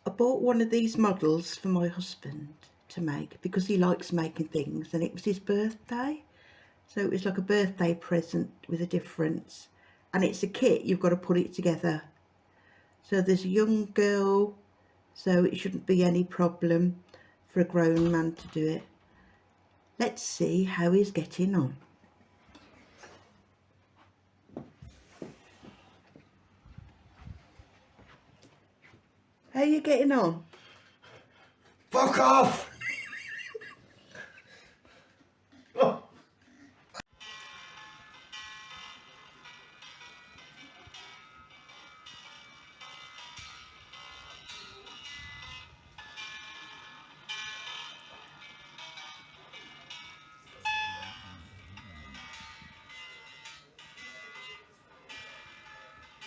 I bought one of these models for my husband to make because he likes making things, and it was his birthday. So it was like a birthday present with a difference. And it's a kit, you've got to put it together. So there's a young girl, so it shouldn't be any problem for a grown man to do it. Let's see how he's getting on. How are you getting on? Fuck off!